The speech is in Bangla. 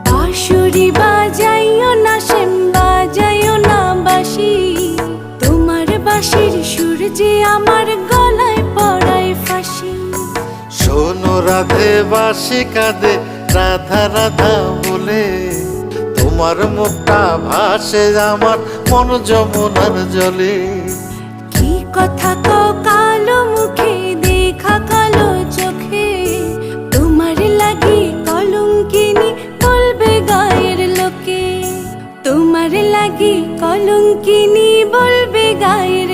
বাঁশুরি বাজাইও না শ্যাম, বাজাইও না বাঁশি, তোমার বাঁশির সুর যে আমার গলায় পড়ায় ফাঁসি। শোনো রাধে বাঁশি কাঁদে রাধা রাধা বলে, তোমার মুখটা ভাসে আমার মন যমুনার জলে। কি কথা কও কালো মুখে, দেখা কালো চোখে, তোমার লাগি কলঙ্কিনী বলবে গায়ের লোকে, তোমার লাগি কলঙ্কিনী বলবে গায়ের